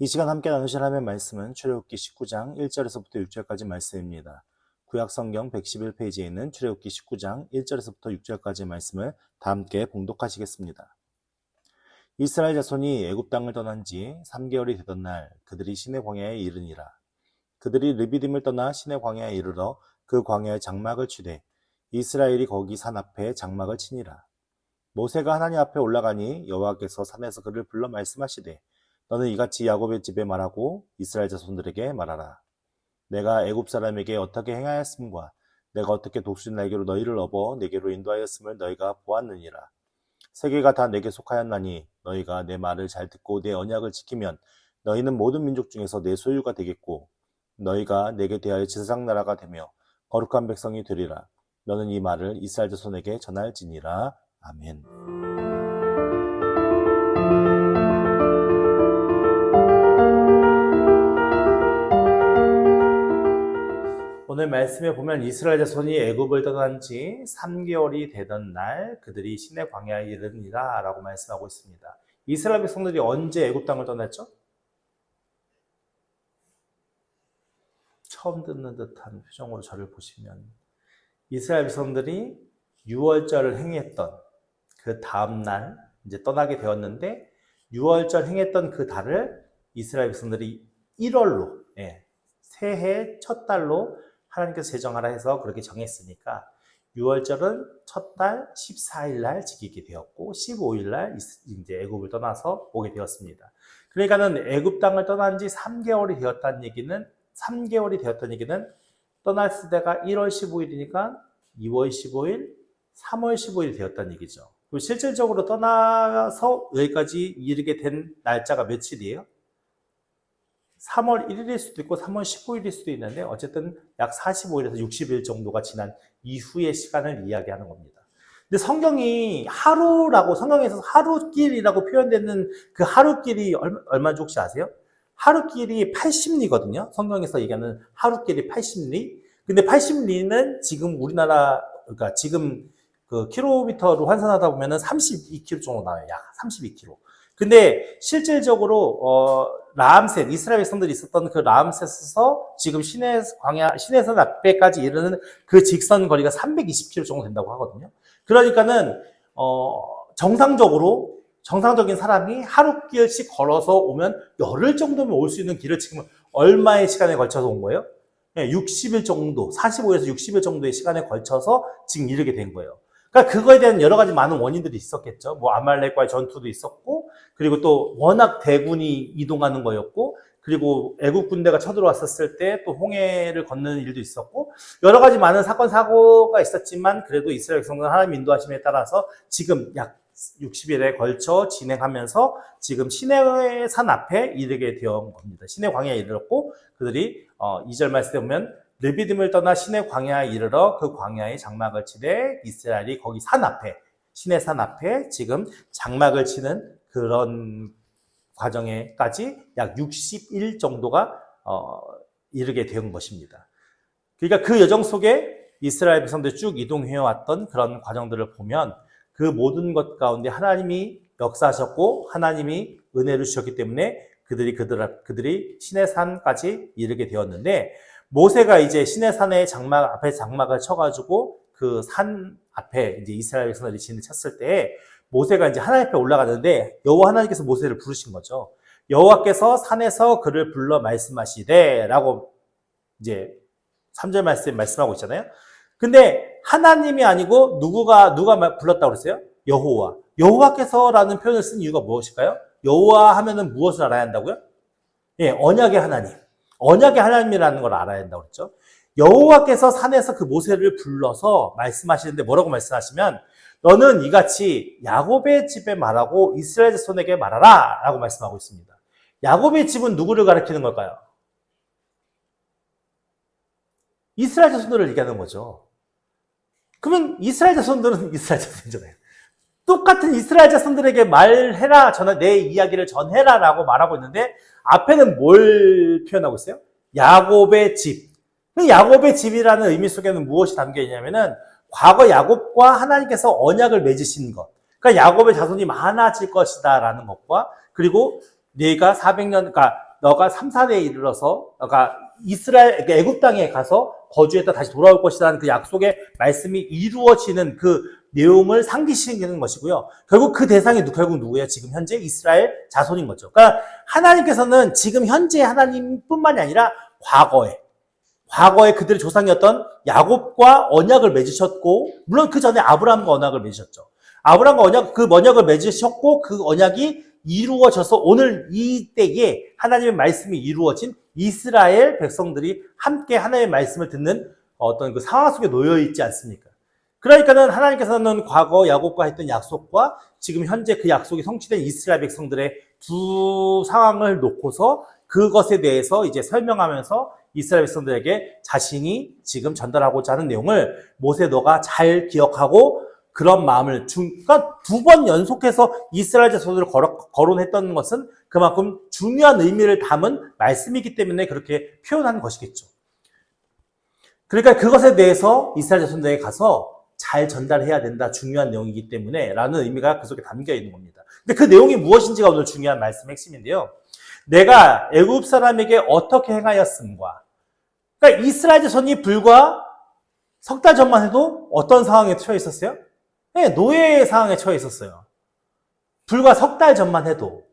이 시간 함께 나누실 하나님의 말씀은 출애굽기 19장 1절에서부터 6절까지 말씀입니다. 구약성경 111페이지에 있는 출애굽기 19장 1절에서부터 6절까지 말씀을 다 함께 봉독하시겠습니다. 이스라엘 자손이 애굽 땅을 떠난 지 3개월이 되던 날 그들이 시내 광야에 이르니라. 그들이 르비딤을 떠나 시내 광야에 이르러 그 광야의 장막을 치되 이스라엘이 거기 산 앞에 장막을 치니라. 모세가 하나님 앞에 올라가니 여호와께서 산에서 그를 불러 말씀하시되 너는 이같이 야곱의 집에 말하고 이스라엘 자손들에게 말하라. 내가 애굽 사람에게 어떻게 행하였음과 내가 어떻게 독수리 날개로 너희를 업어 내게로 인도하였음을 너희가 보았느니라. 세계가 다 내게 속하였나니 너희가 내 말을 잘 듣고 내 언약을 지키면 너희는 모든 민족 중에서 내 소유가 되겠고 너희가 내게 대하여 지상 나라가 되며 거룩한 백성이 되리라. 너는 이 말을 이스라엘 자손에게 전할지니라. 아멘. 오늘 말씀에 보면 이스라엘 자손이 애굽을 떠난 지 3개월이 되던 날 그들이 시내 광야에 이르니라 라고 말씀하고 있습니다. 이스라엘 백성들이 언제 애굽 땅을 떠났죠? 처음 듣는 듯한 표정으로 저를 보시면 이스라엘 백성들이 유월절을 행했던 그 다음 날 이제 떠나게 되었는데 유월절 행했던 그 달을 이스라엘 백성들이 1월로 새해 첫 달로 하나님께서 제정하라 해서 그렇게 정했으니까 6월절은 첫 달 14일 날 지키게 되었고 15일 날 이제 애굽을 떠나서 오게 되었습니다. 그러니까는 애굽 땅을 떠난 지 3개월이 되었다는 얘기는 떠났을 때가 1월 15일이니까 2월 15일, 3월 15일 되었다는 얘기죠. 그리고 실질적으로 떠나서 여기까지 이르게 된 날짜가 며칠이에요? 3월 1일일 수도 있고 3월 19일일 수도 있는데 어쨌든 약 45일에서 60일 정도가 지난 이후의 시간을 이야기하는 겁니다. 근데 성경에서 하루길이라고 표현되는 그 하루길이 얼마인지 혹시 아세요? 하루길이 80리거든요. 성경에서 얘기하는 하루길이 80리. 근데 80리는 지금 그러니까 지금 그 킬로미터로 환산하다 보면은 32km 정도 나와요. 약 32km. 근데 실질적으로 이스라엘 백성들이 있었던 그 라암셋에서 지금 시내산 앞에까지 이르는 그 직선 거리가 320km 정도 된다고 하거든요. 그러니까는 정상적인 사람이 하루길씩 걸어서 오면 열흘 정도면 올 수 있는 길을 지금 얼마의 시간에 걸쳐서 온 거예요? 60일 정도, 45일에서 60일 정도의 시간에 걸쳐서 지금 이르게 된 거예요. 그러니까 그거에 대한 여러 가지 많은 원인들이 있었겠죠. 뭐 아말렉과의 전투도 있었고, 그리고 또 워낙 대군이 이동하는 거였고, 그리고 애국 군대가 쳐들어왔었을 때 또 홍해를 건너는 일도 있었고, 여러 가지 많은 사건 사고가 있었지만 그래도 이스라엘 백성들은 하나님 인도하심에 따라서 지금 약 60일에 걸쳐 진행하면서 지금 시내산 앞에 이르게 되어 겁니다. 시내 광야에 이르렀고 그들이 2절 말씀에 보면 르비딤을 떠나 시내 광야에 이르러 그 광야에 장막을 치되 이스라엘이 거기 시내산 앞에 지금 장막을 치는 그런 과정에까지 약 60일 정도가 이르게 된 것입니다. 그러니까 그 여정 속에 이스라엘 백성들이 쭉 이동해왔던 그런 과정들을 보면 그 모든 것 가운데 하나님이 역사하셨고 하나님이 은혜를 주셨기 때문에 그들이 시내산까지 이르게 되었는데 모세가 이제 시내산의 앞에 장막을 쳐가지고 그 산 앞에 이제 이스라엘 백성들이 진을 쳤을 때 모세가 이제 하나님 앞에 올라가는데 여호와 하나님께서 모세를 부르신 거죠. 여호와께서 산에서 그를 불러 말씀하시되라고 이제 3절 말씀에 말씀하고 있잖아요. 근데 하나님이 아니고 누가 불렀다고 그랬어요? 여호와께서라는 표현을 쓴 이유가 무엇일까요? 여호와 하면은 무엇을 알아야 한다고요? 언약의 하나님이라는 걸 알아야 한다고 그랬죠. 여호와께서 산에서 그 모세를 불러서 말씀하시는데 뭐라고 말씀하시면 너는 이같이 야곱의 집에 말하고 이스라엘 자손에게 말하라 라고 말씀하고 있습니다. 야곱의 집은 누구를 가리키는 걸까요? 이스라엘 자손들을 얘기하는 거죠. 그러면 이스라엘 자손들은 이스라엘 자손이잖아요. 똑같은 이스라엘 자손들에게 말해라, 내 이야기를 전해라 라고 말하고 있는데 앞에는 뭘 표현하고 있어요? 야곱의 집. 야곱의 집이라는 의미 속에는 무엇이 담겨 있냐면은 과거 야곱과 하나님께서 언약을 맺으신 것. 그러니까 야곱의 자손이 많아질 것이다 라는 것과 그리고 네가 400년, 그러니까 너가 3, 4대에 이르러서 너가 이스라엘, 그러니까 애굽 땅에 가서 거주했다 다시 돌아올 것이라는 그 약속의 말씀이 이루어지는 그 내용을 상기시키는 것이고요. 결국 그 대상이 결국 누구예요? 지금 현재 이스라엘 자손인 거죠. 그러니까 하나님께서는 지금 현재 하나님뿐만이 아니라 과거에 그들의 조상이었던 야곱과 언약을 맺으셨고, 물론 그 전에 아브라함과 언약을 맺으셨죠. 아브라함과 그 언약을 맺으셨고, 그 언약이 이루어져서 오늘 이 때에 하나님의 말씀이 이루어진 이스라엘 백성들이 함께 하나님의 말씀을 듣는 어떤 그 상황 속에 놓여 있지 않습니까? 그러니까는 하나님께서는 과거 야곱과 했던 약속과 지금 현재 그 약속이 성취된 이스라엘 백성들의 두 상황을 놓고서 그것에 대해서 이제 설명하면서 이스라엘 백성들에게 자신이 지금 전달하고자 하는 내용을 모세 너가 잘 기억하고 그런 마음을 그러니까 2번 연속해서 이스라엘 자손을 거론했던 것은 그만큼 중요한 의미를 담은 말씀이기 때문에 그렇게 표현한 것이겠죠. 그러니까 그것에 대해서 이스라엘 자손들에게 가서 잘 전달해야 된다. 중요한 내용이기 때문에 라는 의미가 그 속에 담겨 있는 겁니다. 근데 그 내용이 무엇인지가 오늘 중요한 말씀의 핵심인데요. 내가 애굽 사람에게 어떻게 행하였음과, 그러니까 이스라엘 자손이 불과 석 달 전만 해도 어떤 상황에 처해 있었어요? 네, 노예의 상황에 처해 있었어요. 불과 석 달 전만 해도.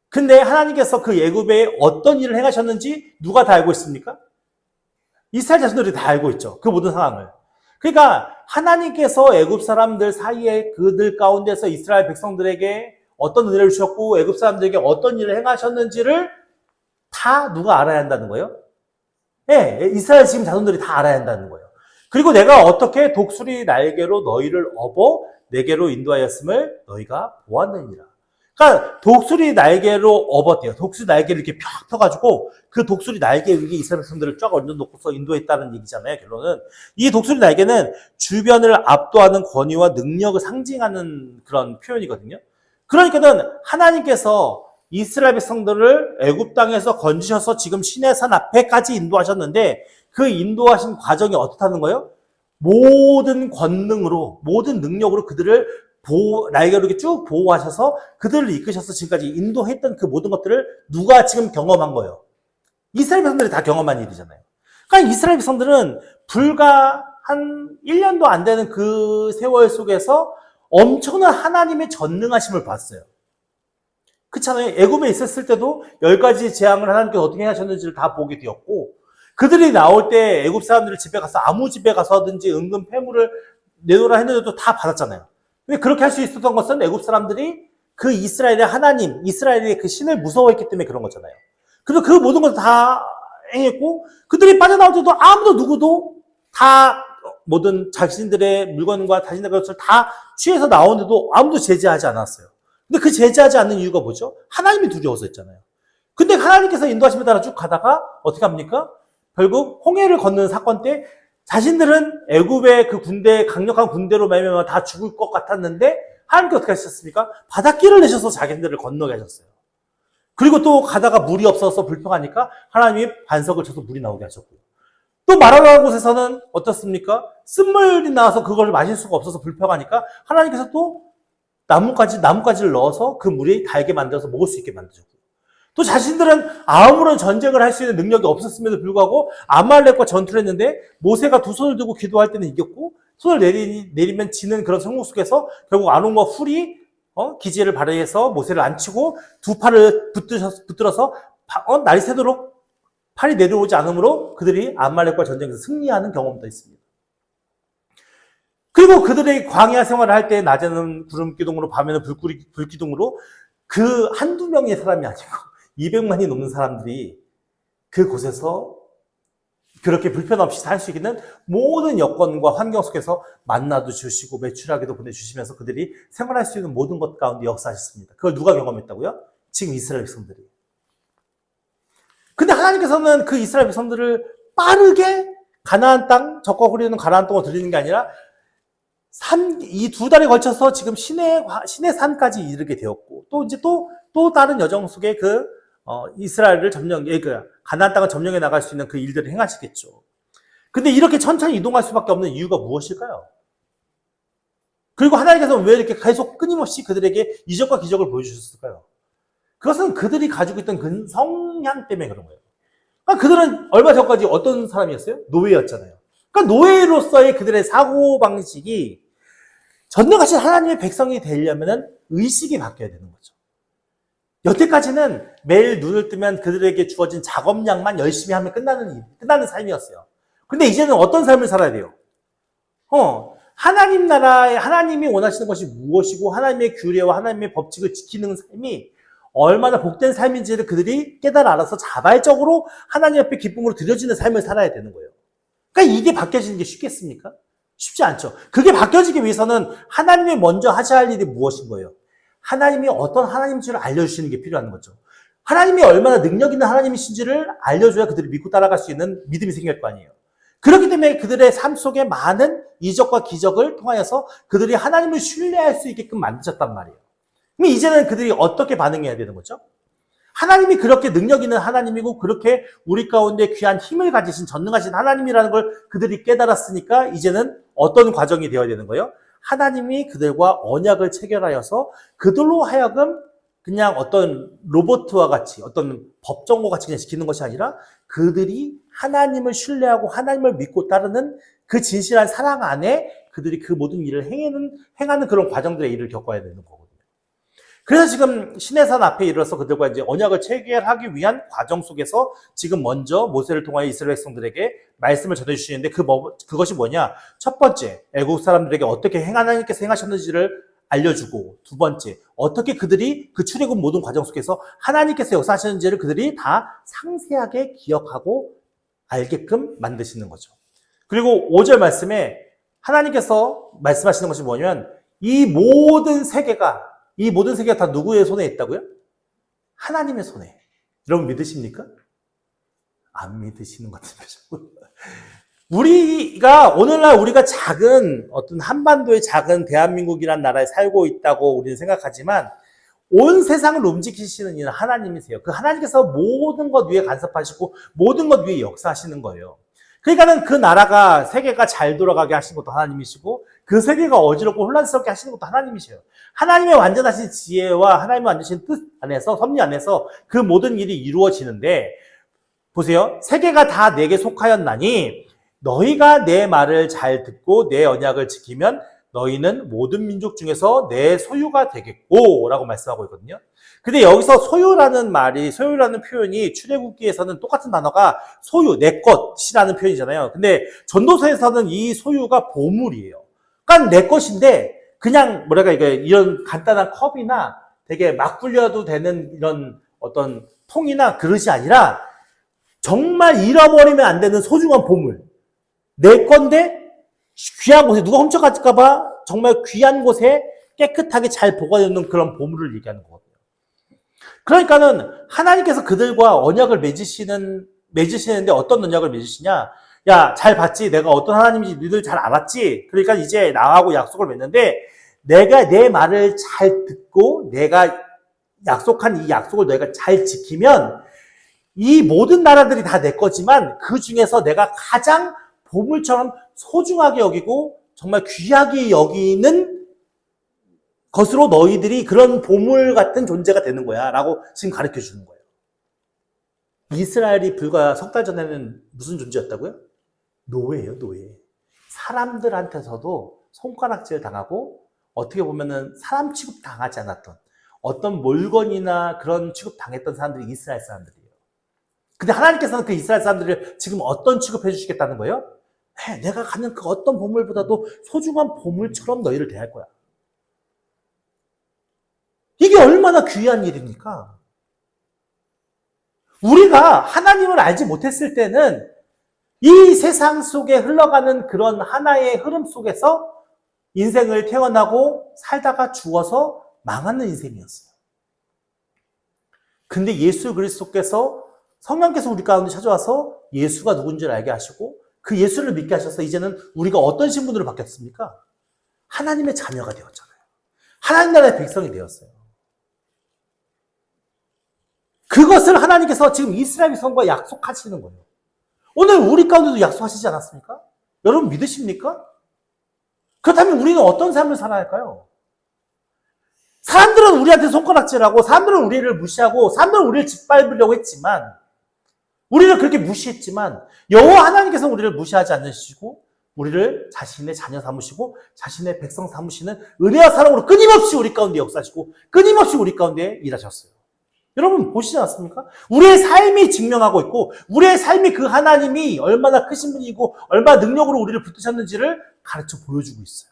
근데 하나님께서 그 애굽에 어떤 일을 행하셨는지 누가 다 알고 있습니까? 이스라엘 자손들이 다 알고 있죠. 그 모든 상황을. 그러니까 하나님께서 애굽 사람들 사이에 그들 가운데서 이스라엘 백성들에게 어떤 은혜를 주셨고 애굽 사람들에게 어떤 일을 행하셨는지를 다 누가 알아야 한다는 거예요? 네, 이스라엘 지금 자손들이 다 알아야 한다는 거예요. 그리고 내가 어떻게 독수리 날개로 너희를 업어 내게로 인도하였음을 너희가 보았느니라. 그러니까 독수리 날개로 업었대요. 독수리 날개를 이렇게 펴 펴가지고 그 독수리 날개 위에 이스라엘 백성들을 쫙 얹어놓고서 인도했다는 얘기잖아요. 결론은 이 독수리 날개는 주변을 압도하는 권위와 능력을 상징하는 그런 표현이거든요. 그러니까는 하나님께서 이스라엘 백성들을 애굽 땅에서 건지셔서 지금 시내산 앞에까지 인도하셨는데 그 인도하신 과정이 어떻다는 거예요? 모든 권능으로, 모든 능력으로 그들을 날개로 이렇게 쭉 보호하셔서 그들을 이끄셔서 지금까지 인도했던 그 모든 것들을 누가 지금 경험한 거예요? 이스라엘 백성들이 다 경험한 일이잖아요. 그러니까 이스라엘 백성들은 불과 한 1년도 안 되는 그 세월 속에서 엄청난 하나님의 전능하심을 봤어요. 그렇잖아요. 애굽에 있었을 때도 10가지 재앙을 하나님께서 어떻게 하셨는지를 다 보게 되었고 그들이 나올 때 애굽 사람들을 집에 가서 아무 집에 가서든지 은근 폐물을 내놓으라 했는데도 다 받았잖아요. 근데 그렇게 할 수 있었던 것은 애굽 사람들이 그 이스라엘의 하나님, 이스라엘의 그 신을 무서워했기 때문에 그런 거잖아요. 그리고 그 모든 것을 다 행했고 그들이 빠져나올 때도 아무도 누구도 다 모든 자신들의 물건과 자신들의 것을 다 취해서 나오는데도 아무도 제재하지 않았어요. 근데 그 제재하지 않는 이유가 뭐죠? 하나님이 두려워서 했잖아요. 근데 하나님께서 인도하심에 따라 쭉 가다가 어떻게 합니까? 결국 홍해를 건너는 사건 때 자신들은 애굽의 그 군대, 강력한 군대로 말미암아 다 죽을 것 같았는데 하나님께서 어떻게 하셨습니까? 바닷길을 내셔서 자기들을 건너게 하셨어요. 그리고 또 가다가 물이 없어서 불평하니까 하나님이 반석을 쳐서 물이 나오게 하셨고요. 또 마라라는 곳에서는 어떻습니까? 쓴물이 나와서 그걸 마실 수가 없어서 불평하니까 하나님께서 또 나뭇가지를 넣어서 그 물이 달게 만들어서 먹을 수 있게 만드셨고요. 또 자신들은 아무런 전쟁을 할 수 있는 능력이 없었음에도 불구하고 아말렉과 전투를 했는데 모세가 두 손을 들고 기도할 때는 이겼고 손을 내리면 지는 그런 성공 속에서 결국 아론과 훌이 기지를 발휘해서 모세를 안 치고 두 팔을 붙들어서 날이 새도록 팔이 내려오지 않으므로 그들이 아말렉과 전쟁에서 승리하는 경험도 있습니다. 그리고 그들의 광야 생활을 할 때 낮에는 구름기둥으로 밤에는 불기둥으로 그 한두 명의 사람이 아니고 200만이 넘는 사람들이 그곳에서 그렇게 불편 없이 살 수 있는 모든 여건과 환경 속에서 만나도 주시고 매출하게도 보내주시면서 그들이 생활할 수 있는 모든 것 가운데 역사하셨습니다. 그걸 누가 경험했다고요? 지금 이스라엘 백성들이. 근데 하나님께서는 그 이스라엘 백성들을 빠르게 가나안 땅, 적과 흐르는 가나안 땅으로 들리는 게 아니라 이 2달에 걸쳐서 지금 시내 산까지 이르게 되었고 또 다른 여정 속에 이스라엘을 가나안 땅을 점령해 나갈 수 있는 그 일들을 행하시겠죠. 근데 이렇게 천천히 이동할 수밖에 없는 이유가 무엇일까요? 그리고 하나님께서는 왜 이렇게 계속 끊임없이 그들에게 이적과 기적을 보여주셨을까요? 그것은 그들이 가지고 있던 성향 때문에 그런 거예요. 그러니까 그들은 얼마 전까지 어떤 사람이었어요? 노예였잖아요. 그러니까 노예로서의 그들의 사고방식이 전능하신 하나님의 백성이 되려면 의식이 바뀌어야 되는 거죠. 여태까지는 매일 눈을 뜨면 그들에게 주어진 작업량만 열심히 하면 끝나는 삶이었어요. 근데 이제는 어떤 삶을 살아야 돼요? 하나님 나라에 하나님이 원하시는 것이 무엇이고 하나님의 규례와 하나님의 법칙을 지키는 삶이 얼마나 복된 삶인지를 그들이 깨달아 알아서 자발적으로 하나님 앞에 기쁨으로 드려지는 삶을 살아야 되는 거예요. 그러니까 이게 바뀌어지는 게 쉽겠습니까? 쉽지 않죠. 그게 바뀌어지기 위해서는 하나님이 먼저 하셔야 할 일이 무엇인 거예요? 하나님이 어떤 하나님인지를 알려주시는 게 필요한 거죠. 하나님이 얼마나 능력 있는 하나님이신지를 알려줘야 그들이 믿고 따라갈 수 있는 믿음이 생길 거 아니에요. 그렇기 때문에 그들의 삶 속에 많은 이적과 기적을 통하여서 그들이 하나님을 신뢰할 수 있게끔 만드셨단 말이에요. 그럼 이제는 그들이 어떻게 반응해야 되는 거죠? 하나님이 그렇게 능력 있는 하나님이고 그렇게 우리 가운데 귀한 힘을 가지신 전능하신 하나님이라는 걸 그들이 깨달았으니까 이제는 어떤 과정이 되어야 되는 거예요? 하나님이 그들과 언약을 체결하여서 그들로 하여금 그냥 어떤 로봇과 같이 어떤 법정과 같이 그냥 지키는 것이 아니라 그들이 하나님을 신뢰하고 하나님을 믿고 따르는 그 진실한 사랑 안에 그들이 그 모든 일을 행하는 그런 과정들의 일을 겪어야 되는 거거든요. 그래서 지금 시내산 앞에 이르러서 그들과 이제 언약을 체결하기 위한 과정 속에서 지금 먼저 모세를 통하여 이스라엘 백성들에게 말씀을 전해주시는데 그것이 뭐냐? 첫 번째, 애국 사람들에게 어떻게 하나님께서 행하셨는지를 알려주고, 두 번째, 어떻게 그들이 그 출애굽 모든 과정 속에서 하나님께서 역사하셨는지를 그들이 다 상세하게 기억하고 알게끔 만드시는 거죠. 그리고 5절 말씀에 하나님께서 말씀하시는 것이 뭐냐면 이 모든 세계가 다 누구의 손에 있다고요? 하나님의 손에. 여러분 믿으십니까? 안 믿으시는 것 같은데. 오늘날 우리가 작은, 어떤 한반도의 작은 대한민국이라는 나라에 살고 있다고 우리는 생각하지만, 온 세상을 움직이시는 이는 하나님이세요. 그 하나님께서 모든 것 위에 간섭하시고, 모든 것 위에 역사하시는 거예요. 그러니까는 그 나라가, 세계가 잘 돌아가게 하시는 것도 하나님이시고, 그 세계가 어지럽고 혼란스럽게 하시는 것도 하나님이셔요. 하나님의 완전하신 지혜와 하나님의 완전하신 뜻 안에서, 섭리 안에서 그 모든 일이 이루어지는데, 보세요. 세계가 다 내게 속하였나니, 너희가 내 말을 잘 듣고 내 언약을 지키면 너희는 모든 민족 중에서 내 소유가 되겠고 라고 말씀하고 있거든요. 근데 여기서 소유라는 표현이 출애굽기에서는 똑같은 단어가 소유, 내 것이라는 표현이잖아요. 근데 전도서에서는 이 소유가 보물이에요. 그러니까 내 것인데 그냥 이런 간단한 컵이나 되게 막 굴려도 되는 이런 어떤 통이나 그릇이 아니라 정말 잃어버리면 안 되는 소중한 보물. 내 건데 귀한 곳에 누가 훔쳐갈까봐 정말 귀한 곳에 깨끗하게 잘 보관해놓는 그런 보물을 얘기하는 거거든요. 그러니까는 하나님께서 그들과 언약을 맺으시는데 어떤 언약을 맺으시냐? 야, 잘 봤지? 내가 어떤 하나님인지 너희들 잘 알았지? 그러니까 이제 나하고 약속을 맺는데 내가 내 말을 잘 듣고 내가 약속한 이 약속을 너희가 잘 지키면 이 모든 나라들이 다 내 거지만 그 중에서 내가 가장 보물처럼 소중하게 여기고 정말 귀하게 여기는 것으로 너희들이 그런 보물 같은 존재가 되는 거야 라고 지금 가르쳐 주는 거예요. 이스라엘이 불과 석 달 전에는 무슨 존재였다고요? 노예예요, 노예. 사람들한테서도 손가락질 당하고 어떻게 보면은 사람 취급 당하지 않았던 어떤 물건이나 그런 취급 당했던 사람들이 이스라엘 사람들이에요. 근데 하나님께서는 그 이스라엘 사람들을 지금 어떤 취급해 주시겠다는 거예요? 내가 갖는 그 어떤 보물보다도 소중한 보물처럼 너희를 대할 거야. 이게 얼마나 귀한 일입니까? 우리가 하나님을 알지 못했을 때는 이 세상 속에 흘러가는 그런 하나의 흐름 속에서 인생을 태어나고 살다가 죽어서 망하는 인생이었어요. 근데 예수 그리스도께서 성령께서 우리 가운데 찾아와서 예수가 누군지를 알게 하시고 그 예수를 믿게 하셔서 이제는 우리가 어떤 신분으로 바뀌었습니까? 하나님의 자녀가 되었잖아요. 하나님 나라의 백성이 되었어요. 그것을 하나님께서 지금 이스라엘 백성과 약속하시는 거예요. 오늘 우리 가운데도 약속하시지 않았습니까? 여러분 믿으십니까? 그렇다면 우리는 어떤 삶을 살아야 할까요? 사람들은 우리한테 손가락질하고 사람들은 우리를 무시하고 사람들은 우리를 짓밟으려고 했지만 우리를 그렇게 무시했지만 여호와 하나님께서 우리를 무시하지 않으시고 우리를 자신의 자녀 삼으시고 자신의 백성 삼으시는 은혜와 사랑으로 끊임없이 우리 가운데 역사하시고 끊임없이 우리 가운데 일하셨어요. 여러분 보시지 않습니까? 우리의 삶이 증명하고 있고 우리의 삶이 그 하나님이 얼마나 크신 분이고 얼마나 능력으로 우리를 붙드셨는지를 가르쳐 보여주고 있어요.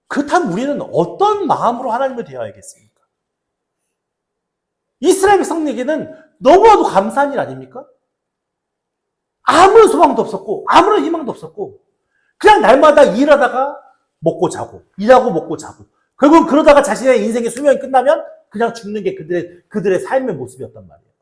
그렇다면 우리는 어떤 마음으로 하나님을 대해야겠습니까? 이스라엘 백성에게는 너무나도 감사한 일 아닙니까? 아무런 소망도 없었고 아무런 희망도 없었고 그냥 날마다 일하다가 먹고 자고 일하고 먹고 자고 결국은 그러다가 자신의 인생의 수명이 끝나면 그냥 죽는 게 그들의 삶의 모습이었단 말이에요.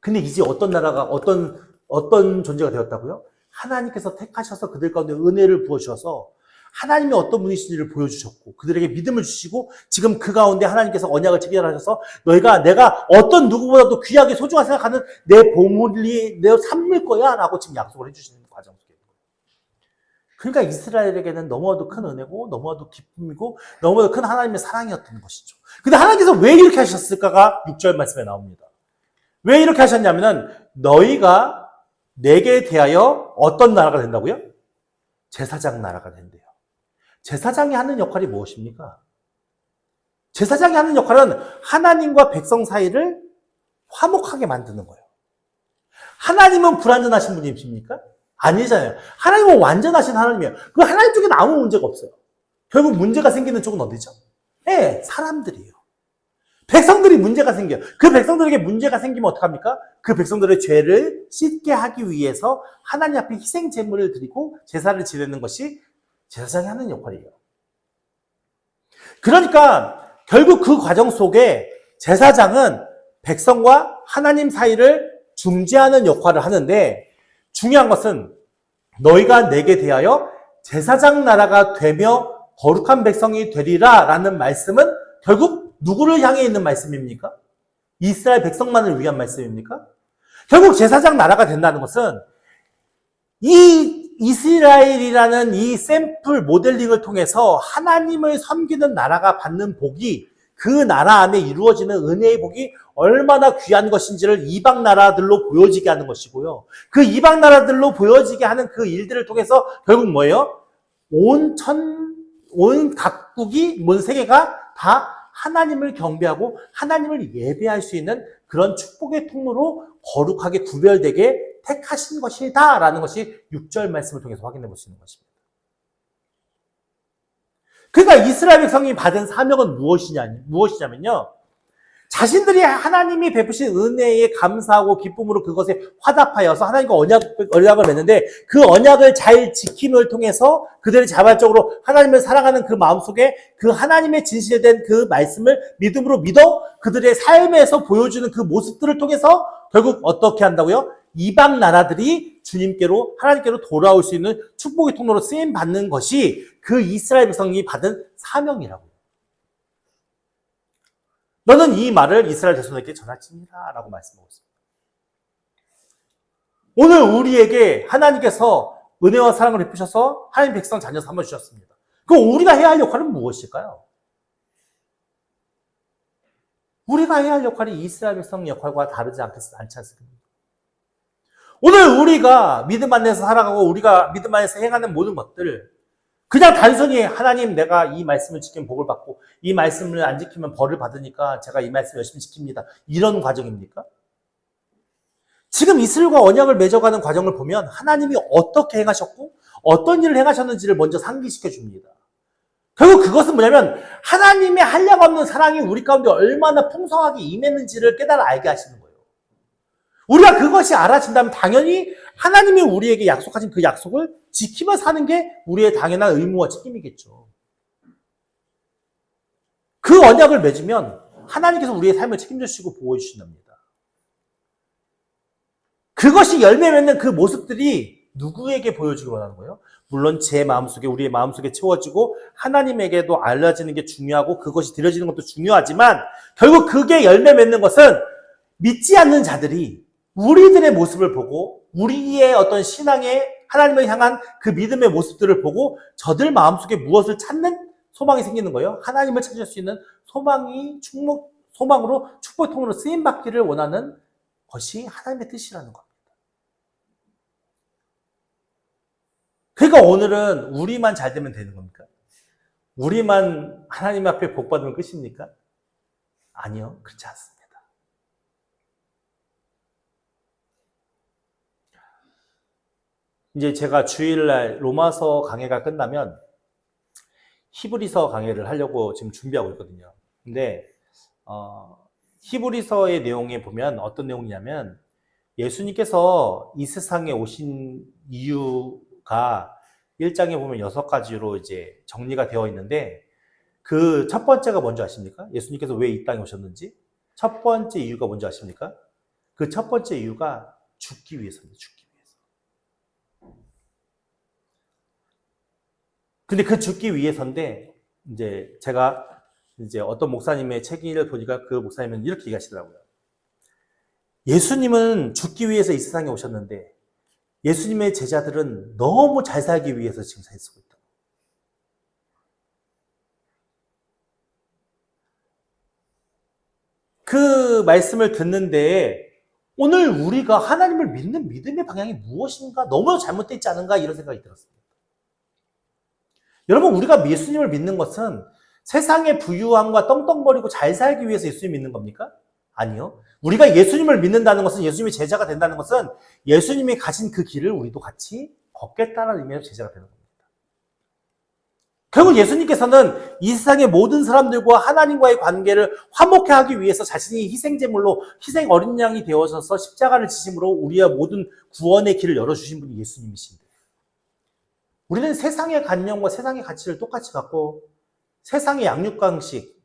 근데 이제 어떤 나라가 어떤 존재가 되었다고요? 하나님께서 택하셔서 그들 가운데 은혜를 부어주셔서 하나님이 어떤 분이신지를 보여주셨고 그들에게 믿음을 주시고 지금 그 가운데 하나님께서 언약을 체결하셔서 내가 어떤 누구보다도 귀하게 소중하게 생각하는 내 보물이 내 삼을 거야 라고 지금 약속을 해주시는 과정 속에 그러니까 이스라엘에게는 너무나도 큰 은혜고 너무나도 기쁨이고 너무나도 큰 하나님의 사랑이었던 것이죠. 근데 하나님께서 왜 이렇게 하셨을까가 6절 말씀에 나옵니다. 왜 이렇게 하셨냐면은 너희가 내게 대하여 어떤 나라가 된다고요? 제사장 나라가 된대요. 제사장이 하는 역할이 무엇입니까? 제사장이 하는 역할은 하나님과 백성 사이를 화목하게 만드는 거예요. 하나님은 불완전하신 분이십니까? 아니잖아요. 하나님은 완전하신 하나님이에요. 그 하나님 쪽에는 아무 문제가 없어요. 결국 문제가 생기는 쪽은 어디죠? 네, 사람들이에요. 백성들이 문제가 생겨요. 그 백성들에게 문제가 생기면 어떡합니까? 그 백성들의 죄를 씻게 하기 위해서 하나님 앞에 희생 제물을 드리고 제사를 지내는 것이 제사장이 하는 역할이에요. 그러니까 결국 그 과정 속에 제사장은 백성과 하나님 사이를 중재하는 역할을 하는데 중요한 것은 너희가 내게 대하여 제사장 나라가 되며 거룩한 백성이 되리라 라는 말씀은 결국 누구를 향해 있는 말씀입니까? 이스라엘 백성만을 위한 말씀입니까? 결국 제사장 나라가 된다는 것은 이 이스라엘이라는 이 샘플 모델링을 통해서 하나님을 섬기는 나라가 받는 복이 그 나라 안에 이루어지는 은혜의 복이 얼마나 귀한 것인지를 이방 나라들로 보여지게 하는 것이고요. 그 이방 나라들로 보여지게 하는 그 일들을 통해서 결국 뭐예요? 온 각국이, 온 세계가 다 하나님을 경배하고 하나님을 예배할 수 있는 그런 축복의 통로로 거룩하게 구별되게 택하신 것이다 라는 것이 6절 말씀을 통해서 확인해 볼 수 있는 것입니다. 그러니까 이스라엘 백성이 받은 사명은 무엇이냐면요. 자신들이 하나님이 베푸신 은혜에 감사하고 기쁨으로 그것에 화답하여서 하나님과 언약을 맺는데 그 언약을 잘 지킴을 통해서 그들이 자발적으로 하나님을 사랑하는 그 마음속에 그 하나님의 진실된 그 말씀을 믿음으로 믿어 그들의 삶에서 보여주는 그 모습들을 통해서 결국 어떻게 한다고요? 이방 나라들이 주님께로 하나님께로 돌아올 수 있는 축복의 통로로 쓰임 받는 것이 그 이스라엘 백성이 받은 사명이라고요. 너는 이 말을 이스라엘 자손에게 전할지니라 라고 말씀하고 있습니다. 오늘 우리에게 하나님께서 은혜와 사랑을 베푸셔서 하나님 백성 자녀 삼아주셨습니다. 그럼 우리가 해야 할 역할은 무엇일까요? 우리가 해야 할 역할이 이스라엘 백성 역할과 다르지 않지 않습니까? 오늘 우리가 믿음 안에서 살아가고 우리가 믿음 안에서 행하는 모든 것들 그냥 단순히 하나님 내가 이 말씀을 지키면 복을 받고 이 말씀을 안 지키면 벌을 받으니까 제가 이 말씀 열심히 지킵니다. 이런 과정입니까? 지금 이스라엘과 언약을 맺어가는 과정을 보면 하나님이 어떻게 행하셨고 어떤 일을 행하셨는지를 먼저 상기시켜 줍니다. 결국 그것은 뭐냐면 하나님의 한량없는 사랑이 우리 가운데 얼마나 풍성하게 임했는지를 깨달아 알게 하시는 거예요. 우리가 그것이 알아진다면 당연히 하나님이 우리에게 약속하신 그 약속을 지키며 사는 게 우리의 당연한 의무와 책임이겠죠. 그 언약을 맺으면 하나님께서 우리의 삶을 책임져 주시고 보호해 주신답니다. 그것이 열매 맺는 그 모습들이 누구에게 보여주길 원하는 거예요? 물론 제 마음속에 우리의 마음속에 채워지고 하나님에게도 알려지는 게 중요하고 그것이 드려지는 것도 중요하지만 결국 그게 열매 맺는 것은 믿지 않는 자들이 우리들의 모습을 보고 우리의 어떤 신앙의 하나님을 향한 그 믿음의 모습들을 보고 저들 마음속에 무엇을 찾는 소망이 생기는 거예요. 하나님을 찾을 수 있는 소망으로 축복의 통로로 쓰임받기를 원하는 것이 하나님의 뜻이라는 겁니다. 그러니까 오늘은 우리만 잘 되면 되는 겁니까? 우리만 하나님 앞에 복 받으면 끝입니까? 아니요, 그렇지 않습니다. 이제 제가 주일날 로마서 강해가 끝나면 히브리서 강해를 하려고 지금 준비하고 있거든요. 근데 히브리서의 내용에 보면 어떤 내용이냐면 예수님께서 이 세상에 오신 이유가 1장에 보면 6가지로 이제 정리가 되어 있는데 그 첫 번째가 뭔지 아십니까? 예수님께서 왜 이 땅에 오셨는지? 첫 번째 이유가 뭔지 아십니까? 그 첫 번째 이유가 죽기 위해서입니다. 죽기 위해서. 근데 그 죽기 위해서인데 이제 제가 이제 어떤 목사님의 책을 보니까 그 목사님은 이렇게 얘기하시더라고요. 예수님은 죽기 위해서 이 세상에 오셨는데 예수님의 제자들은 너무 잘 살기 위해서 지금 살 쓰고 있다. 그 말씀을 듣는데 오늘 우리가 하나님을 믿는 믿음의 방향이 무엇인가? 너무 잘못되어 있지 않은가? 이런 생각이 들었습니다. 여러분, 우리가 예수님을 믿는 것은 세상의 부유함과 떵떵거리고 잘 살기 위해서 예수님 믿는 겁니까? 아니요. 우리가 예수님을 믿는다는 것은, 예수님의 제자가 된다는 것은 예수님이 가신 그 길을 우리도 같이 걷겠다는 의미에서 제자가 되는 겁니다. 결국 예수님께서는 이 세상의 모든 사람들과 하나님과의 관계를 화목케 하기 위해서 자신이 희생제물로 희생 어린 양이 되어져서 십자가를 지심으로 우리의 모든 구원의 길을 열어주신 분이 예수님이신데, 우리는 세상의 관념과 세상의 가치를 똑같이 갖고 세상의 양육강식,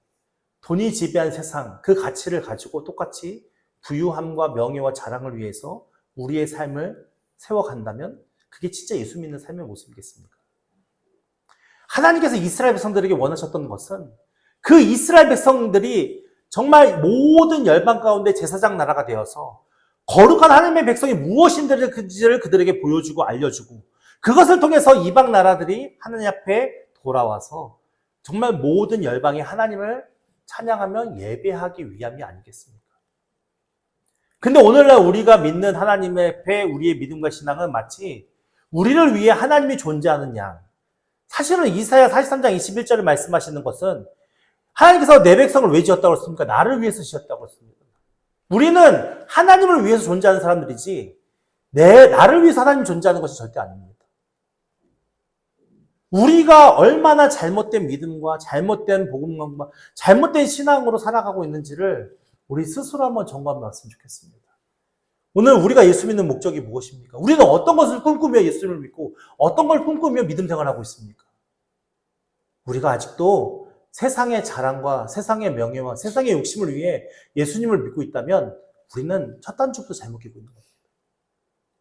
돈이 지배한 세상, 그 가치를 가지고 똑같이 부유함과 명예와 자랑을 위해서 우리의 삶을 세워간다면 그게 진짜 예수 믿는 삶의 모습이겠습니까? 하나님께서 이스라엘 백성들에게 원하셨던 것은 그 이스라엘 백성들이 정말 모든 열방 가운데 제사장 나라가 되어서 거룩한 하나님의 백성이 무엇인지를 그들에게 보여주고 알려주고, 그것을 통해서 이방 나라들이 하나님 앞에 돌아와서 정말 모든 열방이 하나님을 찬양하며 예배하기 위함이 아니겠습니까? 근데 오늘날 우리가 믿는 하나님 앞에 우리의 믿음과 신앙은 마치 우리를 위해 하나님이 존재하는 양. 사실은 이사야 43장 21절을 말씀하시는 것은 하나님께서 내 백성을 왜 지었다고 했습니까? 나를 위해서 지었다고 했습니다. 우리는 하나님을 위해서 존재하는 사람들이지 나를 위해서 하나님이 존재하는 것이 절대 아닙니다. 우리가 얼마나 잘못된 믿음과 잘못된 복음과 잘못된 신앙으로 살아가고 있는지를 우리 스스로 한번 점검해봤으면 좋겠습니다. 오늘 우리가 예수 믿는 목적이 무엇입니까? 우리는 어떤 것을 꿈꾸며 예수님을 믿고 어떤 걸 꿈꾸며 믿음 생활하고 있습니까? 우리가 아직도 세상의 자랑과 세상의 명예와 세상의 욕심을 위해 예수님을 믿고 있다면 우리는 첫 단추부터 잘못 끼고 있는 겁니다.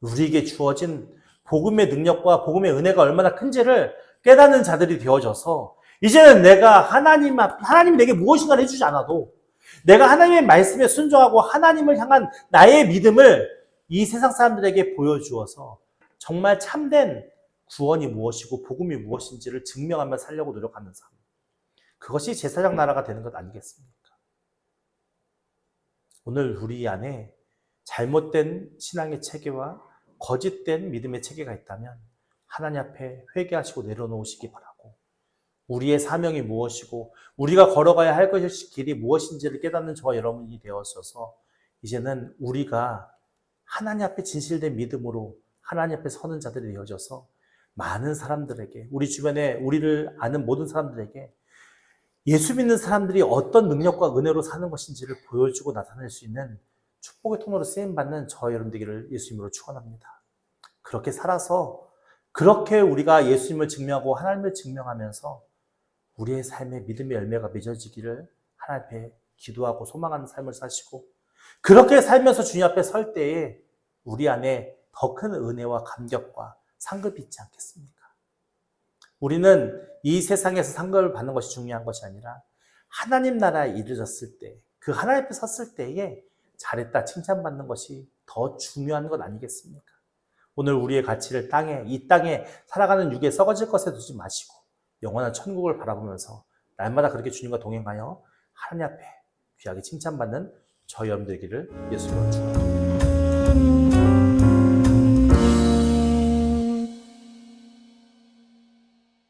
우리에게 주어진 복음의 능력과 복음의 은혜가 얼마나 큰지를 깨닫는 자들이 되어져서 이제는 내가 하나님이 내게 무엇인가를 해주지 않아도 내가 하나님의 말씀에 순종하고 하나님을 향한 나의 믿음을 이 세상 사람들에게 보여주어서 정말 참된 구원이 무엇이고 복음이 무엇인지를 증명하며 살려고 노력하는 삶. 그것이 제사장 나라가 되는 것 아니겠습니까? 오늘 우리 안에 잘못된 신앙의 체계와 거짓된 믿음의 체계가 있다면 하나님 앞에 회개하시고 내려놓으시기 바라고, 우리의 사명이 무엇이고 우리가 걸어가야 할 것이 길이 무엇인지를 깨닫는 저와 여러분이 되어서서 이제는 우리가 하나님 앞에 진실된 믿음으로 하나님 앞에 서는 자들이 되어져서 많은 사람들에게, 우리 주변에 우리를 아는 모든 사람들에게 예수 믿는 사람들이 어떤 능력과 은혜로 사는 것인지를 보여주고 나타낼 수 있는 축복의 통로로 쓰임받는 저와 여러분 되기를 예수님으로 축원합니다. 그렇게 살아서 그렇게 우리가 예수님을 증명하고 하나님을 증명하면서 우리의 삶에 믿음의 열매가 맺어지기를 하나님 앞에 기도하고 소망하는 삶을 사시고, 그렇게 살면서 주님 앞에 설 때에 우리 안에 더 큰 은혜와 감격과 상급이 있지 않겠습니까? 우리는 이 세상에서 상급을 받는 것이 중요한 것이 아니라 하나님 나라에 이르렀을 때, 그 하나님 앞에 섰을 때에 잘했다 칭찬받는 것이 더 중요한 것 아니겠습니까? 오늘 우리의 가치를 이 땅에 살아가는 육에 썩어질 것에 두지 마시고 영원한 천국을 바라보면서 날마다 그렇게 주님과 동행하여 하나님 앞에 귀하게 칭찬받는 저희 여러분 되기를 예수님으로 축원합니다.